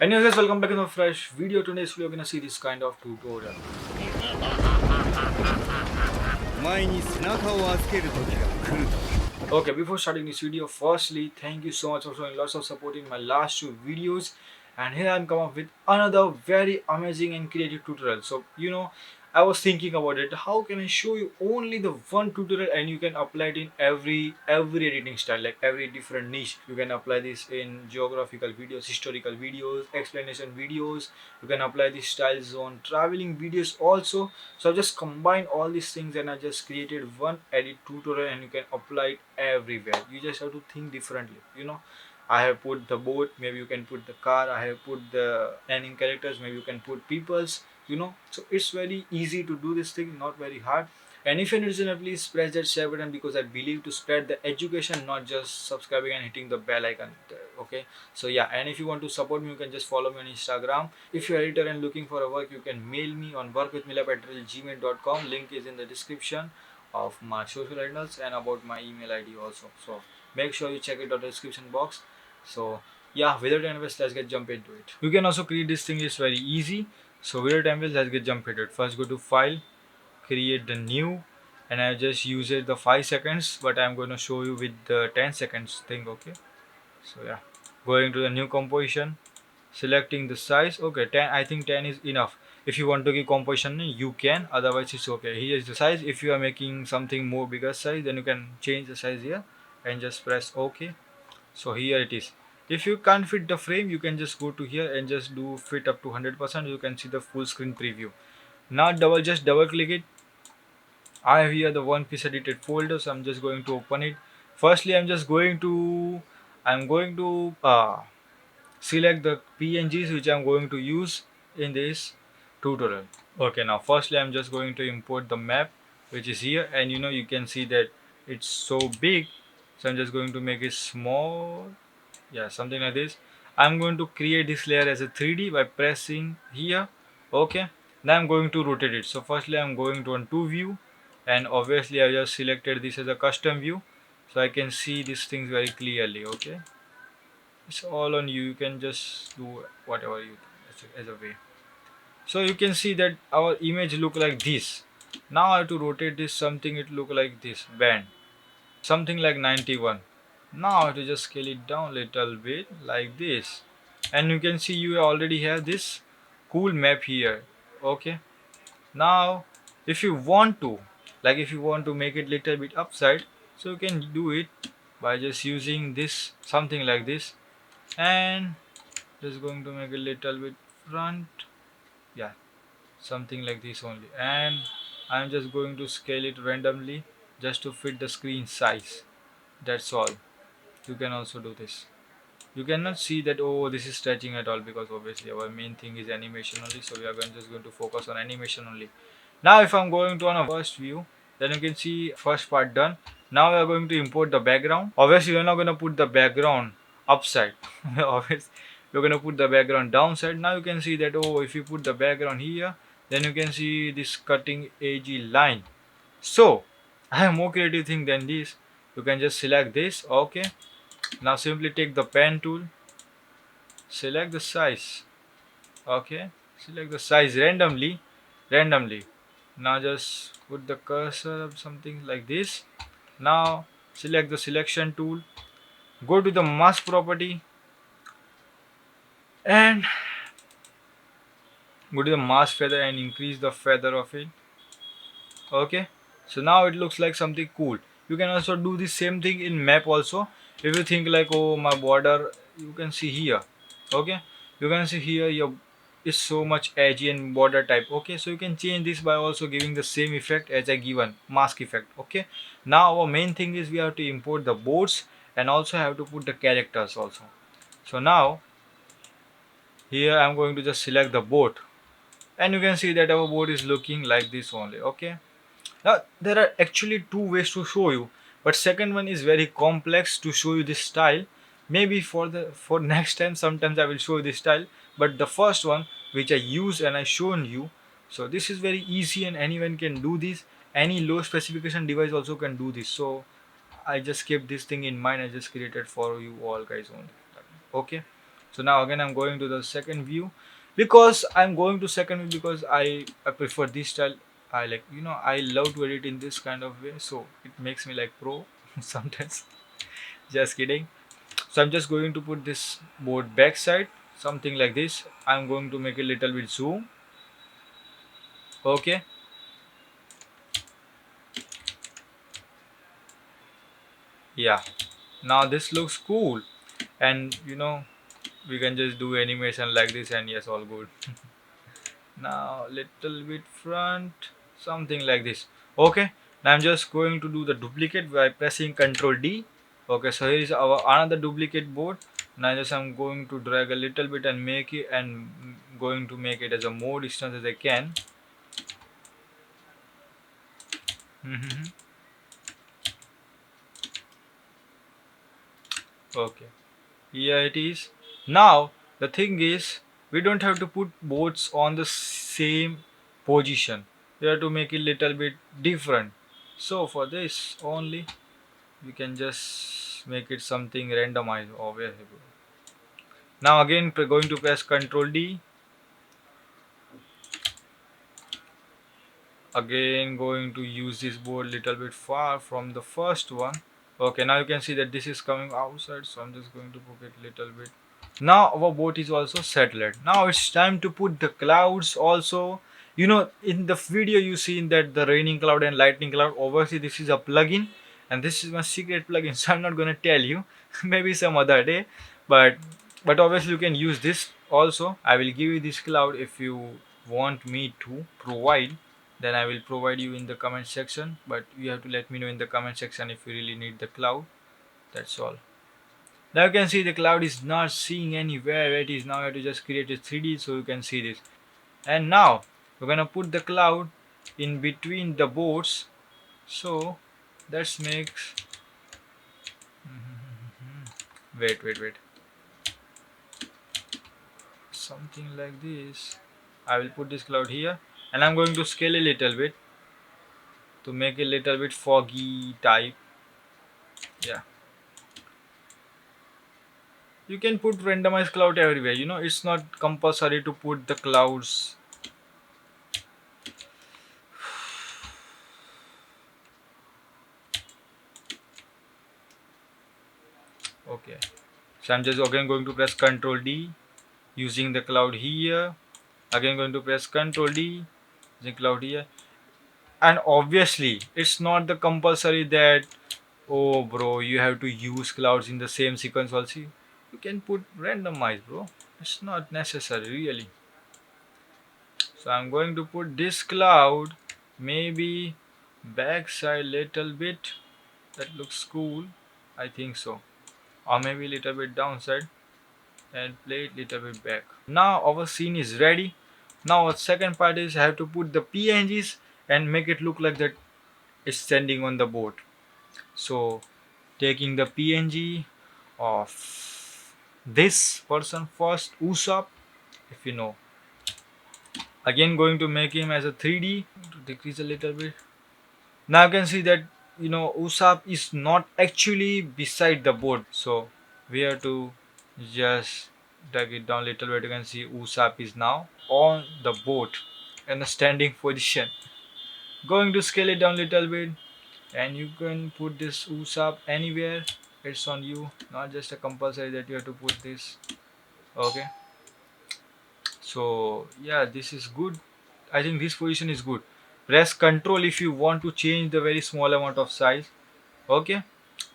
Anyways guys, welcome back in a fresh video. Today's video, we're gonna see this kind of tutorial. 前に背中を預ける時が来ると Okay, before starting this video, firstly, thank you so much for showing lots of support in my last two videos. And here I'm come up with another very amazing and creative tutorial. So, I was thinking about it. How can I show you only the one tutorial and you can apply it in every editing style, like every different niche. You can apply this in geographical videos, historical videos, explanation videos. You can apply these styles on traveling videos also. So I just combined all these things and I just created one edit tutorial and you can apply it everywhere. You just have to think differently. I have put the boat, maybe you can put the car. I have put the anime characters, maybe you can put people's. So it's very easy to do this thing, not very hard. And if you're new to please press that share button because I believe to spread the education, not just subscribing and hitting the bell icon. Okay. So yeah, and if you want to support me, you can just follow me on Instagram. If you're editor and looking for a work, you can mail me on workwithmilap@gmail.com. Link is in the description of my social handles and about my email ID also. So make sure you check it out the description box. So yeah, without any waste, let's get jump into it. You can also create this thing, is very easy. So without any waste, let's get jump into it. First go to file, create the new, and I just use it the 5 seconds, but I'm going to show you with the 10 seconds thing. Okay. So yeah, going to the new composition, selecting the size. Okay, 10, I think 10 is enough. If you want to give composition, you can, otherwise it's okay. Here is the size. If you are making something more bigger size, then you can change the size here and just press OK. So here it is. If you can't fit the frame, you can just go to here and just do fit up to 100%. You can see the full screen preview. Now just double click it. I have here the one piece edited folder, so I'm just going to open it. Firstly, I'm going to select the PNGs which I'm going to use in this tutorial. Okay, now firstly I'm just going to import the map which is here, and you can see that it's so big, so I'm just going to make it small. Yeah, something like this. I'm going to create this layer as a 3D by pressing here. Okay, now I'm going to rotate it. So firstly I'm going to on to view, and obviously I just selected this as a custom view so I can see these things very clearly. Okay, it's all on you. You can just do whatever you as a way. So you can see that our image look like this. Now I have to rotate this something, it look like this band, something like 91. Now I have to just scale it down little bit like this, and you can see you already have this cool map here. Okay, now if you want to, like if you want to make it little bit upside, so you can do it by just using this something like this, and just going to make a little bit front. Yeah, something like this only, and I'm just going to scale it randomly just to fit the screen size. That's all. You can also do this. You cannot see that, oh, this is stretching at all, because obviously our main thing is animation only, so we are just going to focus on animation only. Now if I'm going to on a first view, then you can see first part done. Now we are going to import the background. Obviously we're not going to put the background upside. Obviously we're going to put the background downside. Now you can see that, oh, if you put the background here, then you can see this cutting edgy line. So I have more creative thing than this. You can just select this. Okay, now simply take the pen tool, select the size. Okay, select the size randomly. Now just put the cursor of something like this. Now select the selection tool, go to the mask property, and go to the mask feather and increase the feather of it. Okay, so now it looks like something cool. You can also do the same thing in map also. If you think like, oh, my border, you can see here. Okay, you can see here your is so much edgy and border type. Okay, so you can change this by also giving the same effect as a given mask effect. Okay, now our main thing is we have to import the boards and also have to put the characters also. So now here I'm going to just select the board, and you can see that our board is looking like this only. Okay, now there are actually two ways to show you, but second one is very complex to show you this style. Maybe for next time, sometimes I will show you this style. But the first one which I use and I shown you, so this is very easy and anyone can do this. Any low specification device also can do this. So I just kept this thing in mind. I just created for you all guys only. Okay. So now again I'm going to the second view, because I'm going to second view because I prefer this style. I like, I love to edit in this kind of way, so it makes me like pro sometimes. Just kidding. So I'm just going to put this board backside, something like this. I'm going to make a little bit zoom. Okay. Yeah. Now this looks cool, and we can just do animation like this, and yes, all good. Now little bit front, something like this. Okay. Now I'm just going to do the duplicate by pressing Ctrl D. Okay, so here is our another duplicate board. Now just I'm going to drag a little bit and make it, and going to make it as a more distance as I can. Okay, here it is. Now the thing is, we don't have to put boats on the same position. We have to make it little bit different. So for this only, we can just make it something randomized or variable. Now again we're going to press Ctrl D. Again going to use this board little bit far from the first one. Okay, now you can see that this is coming outside, so I'm just going to put it little bit. Now our boat is also settled. Now it's time to put the clouds also. In the video you seen that the raining cloud and lightning cloud, obviously this is a plugin, and this is my secret plugin, so I'm not gonna tell you. Maybe some other day. But obviously you can use this also. I will give you this cloud if you want me to provide. Then I will provide you in the comment section, but you have to let me know in the comment section if you really need the cloud. That's all. Now you can see the cloud is not seeing anywhere it is. Now I have to just create a 3D so you can see this. And now we're gonna put the cloud in between the boards. So that makes, wait, something like this. I will put this cloud here, and I'm going to scale a little bit to make a little bit foggy type. Yeah, you can put randomized cloud everywhere. It's not compulsory to put the clouds. Okay, so I'm just again going to press Ctrl D using the cloud here. Again going to press Ctrl D using cloud here. And obviously it's not the compulsory that, oh bro, you have to use clouds in the same sequence also. You can put randomize, bro. It's not necessary really. So I'm going to put this cloud maybe backside little bit. That looks cool. I think so. Or maybe little bit downside, and play it little bit back. Now our scene is ready. Now our second part is I have to put the PNGs and make it look like that it's standing on the boat. So taking the PNG of this person first, Usopp, if you know. Again going to make him as a 3D to decrease a little bit. Now you can see that Usopp is not actually beside the boat. So we have to just drag it down a little bit. You can see Usopp is now on the boat in a standing position. Going to scale it down a little bit, and you can put this Usopp anywhere. It's on you, not just a compulsory that you have to put this. Okay, so yeah, this is good. I think this position is good. Press Ctrl if you want to change the very small amount of size. Okay.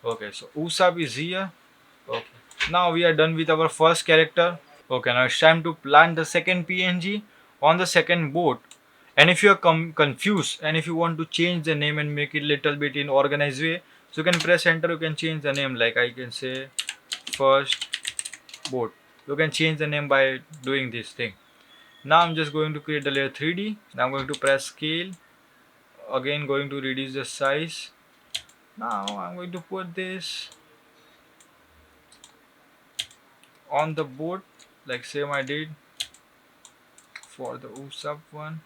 Okay, so Usopp is here. Okay, now we are done with our first character. Okay, now it's time to plant the second PNG on the second boat. And if you are confused, and if you want to change the name and make it little bit in organized way, so you can press enter. You can change the name, like I can say first boat. You can change the name by doing this thing. Now I'm just going to create the layer 3D. Now I'm going to press scale. Again going to reduce the size. Now I'm going to put this on the board like same I did for the Usopp one.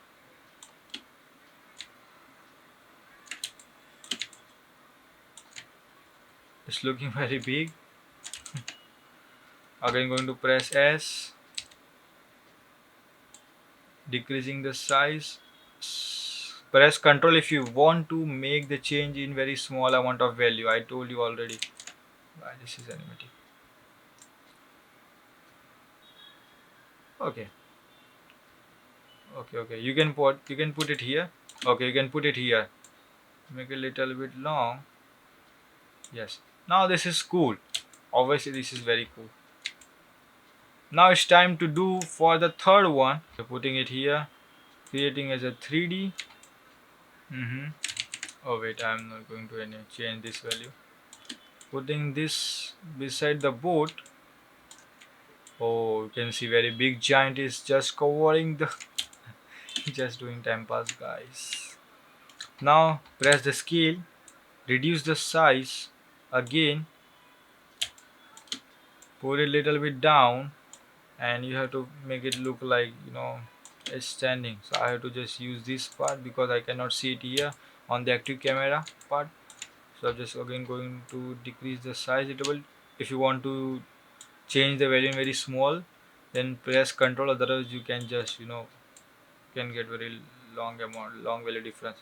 It's looking very big. Again going to press S, decreasing the size. Press Ctrl if you want to make the change in very small amount of value. I told you already why this is animating. Okay, okay. You can put it here. Okay, you can put it here. Make it a little bit long. Yes. Now this is cool. Obviously this is very cool. Now it's time to do for the third one. So putting it here, creating as a 3D. Oh wait, I'm not going to change this value. Putting this beside the boat. Oh, you can see very big giant is just covering the just doing time pass, guys. Now press the scale, reduce the size again, put it a little bit down, and you have to make it look like it's standing. So I have to just use this part because I cannot see it here on the active camera part. So I'm just again going to decrease the size a little. If you want to change the value in very small, then press Ctrl. Otherwise, you can just can get very long value difference.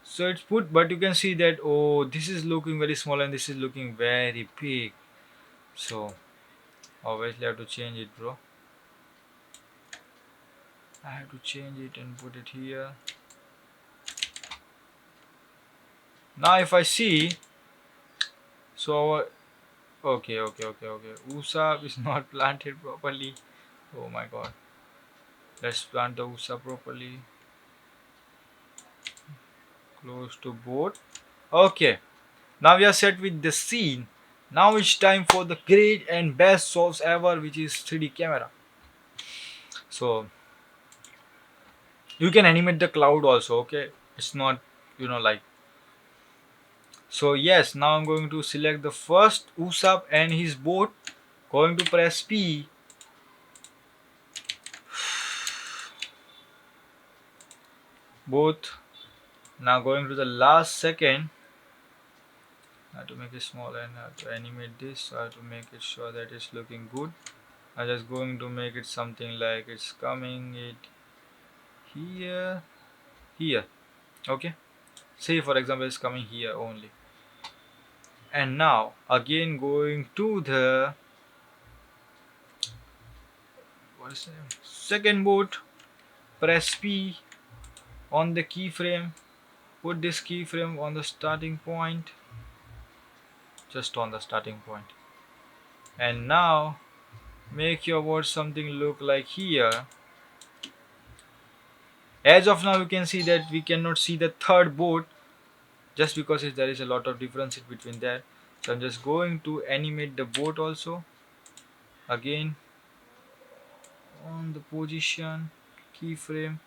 So it's put, but you can see that this is looking very small and this is looking very big. So obviously I have to change it, bro. I have to change it and put it here. Now if I see, so okay. Usa is not planted properly. Oh my god. Let's plant the USA properly. Close to boat. Okay. Now we are set with the scene. Now it's time for the great and best source ever, which is 3D camera. So you can animate the cloud also. Okay, it's not like. So yes, now I'm going to select the first Usopp and his boat. Going to press P. Both. Now going to the last second. I have to make it small and I have to animate this. So I have to make it sure that it's looking good. I'm just going to make it something like it's coming it here, here. Okay. Say for example it's coming here only. And now again going to the what's the name? Second boot. Press P on the keyframe. Put this keyframe on the starting point. Just on the starting point. And now make your board something look like here. As of now you can see that we cannot see the third boat just because there is a lot of difference between that. So I'm just going to animate the boat also. Again on the position keyframe,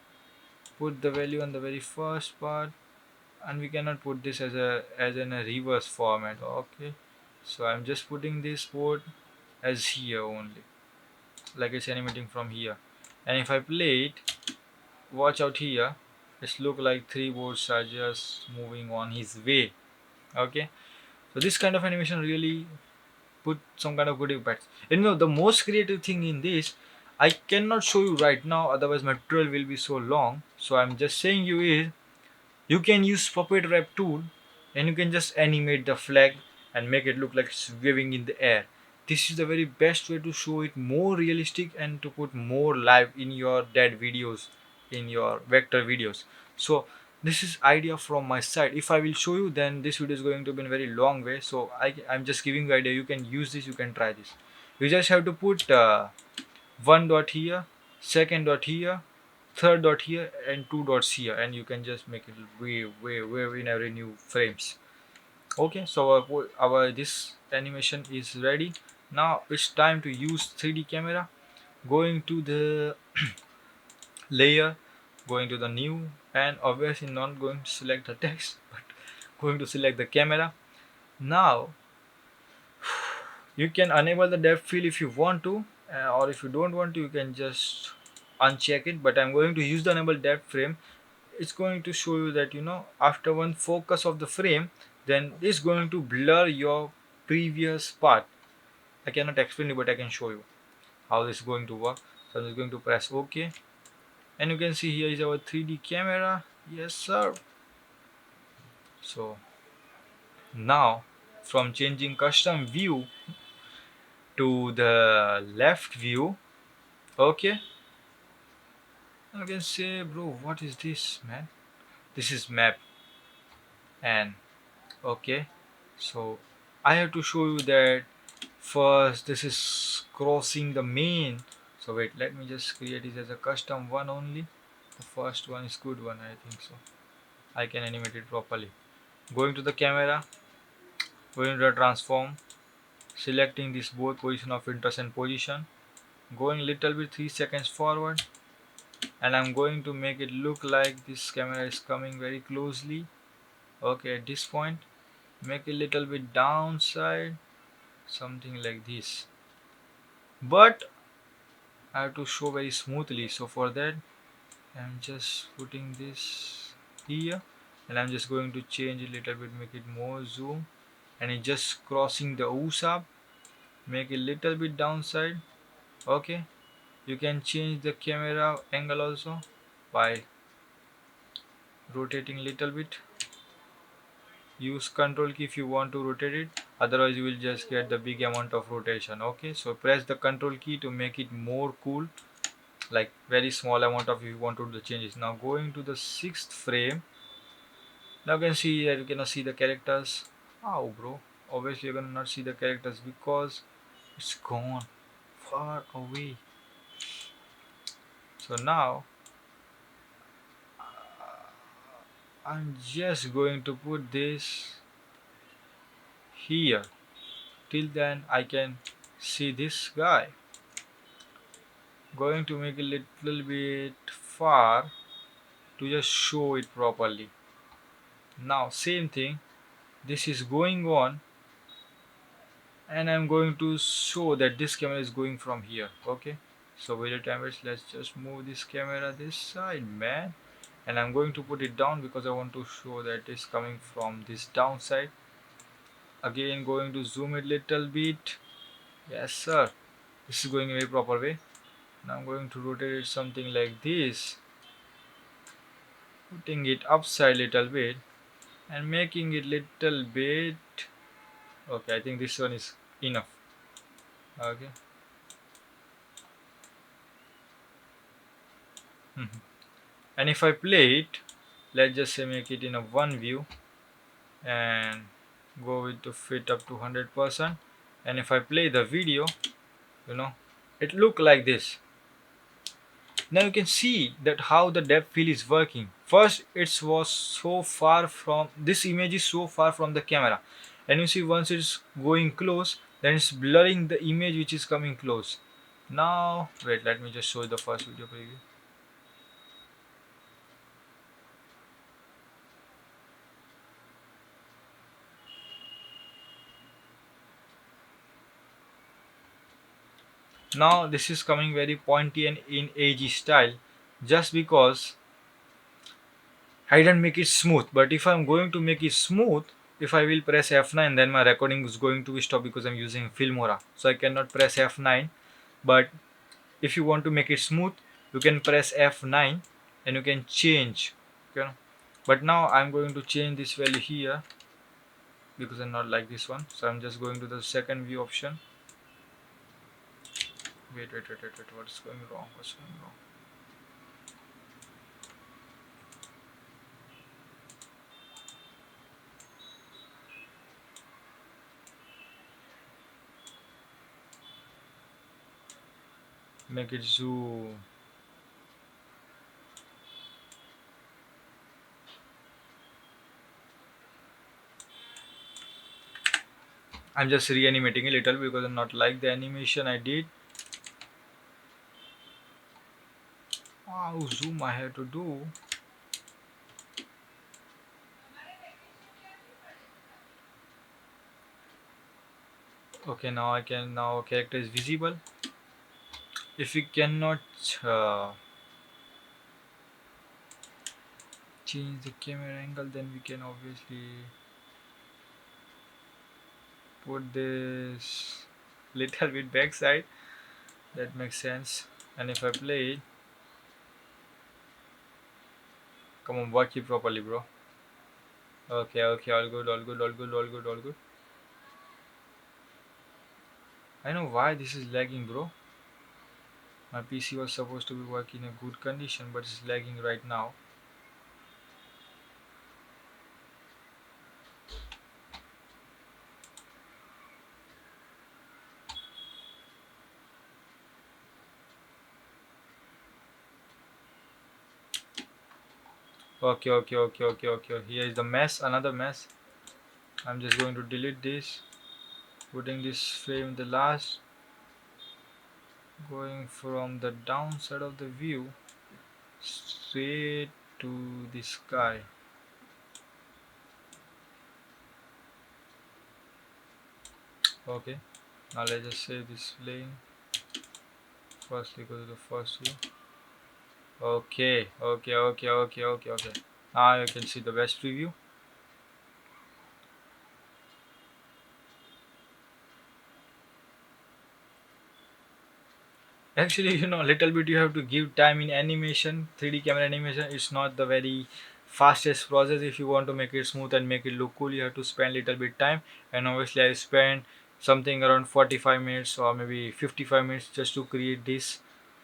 put the value on the very first part, and we cannot put this as in a reverse format. Okay, so I'm just putting this board as here only, like it's animating from here. And if I play it, watch out here, it's look like three boards are just moving on his way. Okay, so this kind of animation really put some kind of good impacts. And the most creative thing in this, I cannot show you right now, otherwise my tutorial will be so long. So I'm just saying you is you can use puppet wrap tool and you can just animate the flag and make it look like it's waving in the air. This is the very best way to show it more realistic and to put more live in your dead videos, in your vector videos. So this is idea from my side. If I will show you, then this video is going to be in a very long way. So I'm just giving you idea. You can use this, you can try this. You just have to put one dot here, second dot here, third dot here, and two dots here, and you can just make it wave in every new frames. Okay, so our this animation is ready. Now it's time to use 3D camera. Going to the layer, going to the new, and obviously not going to select the text, but going to select the camera. Now you can enable the depth field if you want to, or if you don't want to, you can just uncheck it. But I'm going to use the enable depth frame. It's going to show you that after one focus of the frame, then it's going to blur your previous part. I cannot explain it, but I can show you. how this is going to work. So I'm just going to press OK, and you can see here is our 3D camera. Yes sir. So now from changing custom view to the left view, okay, you can say, bro, what is this, man? This is map. And okay, so I have to show you that first this is crossing the main. So wait, let me just create it as a custom one only. The first one is good one, I think so. I can animate it properly. Going to the camera, going to the transform, selecting this both position of interest and position, going little bit 3 seconds forward, and I'm going to make it look like this camera is coming very closely. Okay, at this point make it little bit downside, something like this, but I have to show very smoothly. So for that I'm just putting this here, and I'm just going to change a little bit, make it more zoom, and it's just crossing the USAP, make it little bit downside. Okay, you can change the camera angle also by rotating little bit. Use control key if you want to rotate it, otherwise you will just get the big amount of rotation. Okay, so press the control key to make it more cool, like very small amount of if you want to do the changes. Now going to the sixth frame, now you can see that you cannot see the characters. Oh bro, obviously you're gonna not see the characters because it's gone far away. So now I'm just going to put this here. Till then I can see this guy. Going to make it little bit far to just show it properly. Now same thing, this is going on, and I'm going to show that this camera is going from here. Okay, so with the timers, let's just move this camera this side, man, and I'm going to put it down because I want to show that it's coming from this downside. Again going to zoom it little bit. Yes sir, this is going in a very proper way. Now I'm going to rotate it something like this, putting it upside little bit and making it little bit. Okay, I think this one is enough. Okay. And if I play it, let's just say make it in a one view and go with to fit up to 100%, and if I play the video, you know, it look like this. Now you can see that how the depth fill is working. First it was so far from this image is so far from the camera, and you see once it's going close, then it's blurring the image which is coming close. Now wait, let me just show you the first video preview. Now this is coming very pointy and in edgy style, just because I didn't make it smooth. But if I'm going to make it smooth, if I will press F9, then my recording is going to stop because I'm using Filmora, so I cannot press F9. But if you want to make it smooth, you can press F9 and you can change. Okay, but now I'm going to change this value here because I not like this one, so I'm just going to the second view option. Wait, what's going wrong, what's going wrong? Make it zoom. I'm just reanimating a little because I'm not like the animation I did. Wow, zoom I have to do. Okay, now I can, now character is visible. If we cannot uh, change the camera angle, then we can obviously put this little bit backside. That makes sense. And if I play it, come on, watch it properly, bro. Okay, okay, all good, all good, all good, all good, all good. I know why this is lagging, bro. My PC was supposed to be working in a good condition, but it's lagging right now. Okay, okay, okay, okay, okay. Here is the mess, another mess. I'm just going to delete this, putting this frame in the last, going from the downside of the view straight to the sky. Okay, now let's just save this plane. Firstly, go to the first view. Okay, okay, okay, okay, okay, okay. Now you can see the best preview. Actually, little bit you have to give time in animation. 3D camera animation is not the very fastest process. If you want to make it smooth and make it look cool, you have to spend little bit time. And obviously, I spent something around 45 minutes or maybe 55 minutes just to create this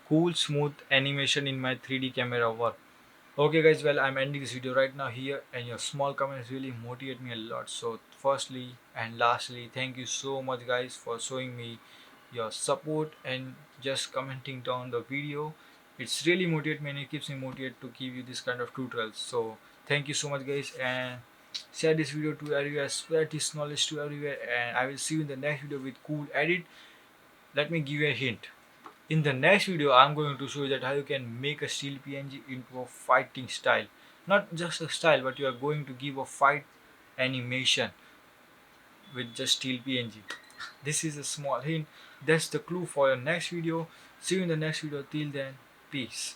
cool, smooth animation in my 3D camera work. Okay guys, well I'm ending this video right now here, and your small comments really motivate me a lot. So firstly and lastly, thank you so much guys for showing me your support and just commenting down the video. It's really motivate me and it keeps me motivated to give you this kind of tutorials. So thank you so much guys, and share this video to everywhere, spread this knowledge to everywhere, and I will see you in the next video with cool edit. Let me give you a hint. In the next video, I'm going to show you that how you can make a still PNG into a fighting style. Not just a style, but you are going to give a fight animation with just still PNG. This is a small hint. That's the clue for your next video. See you in the next video. Till then, peace.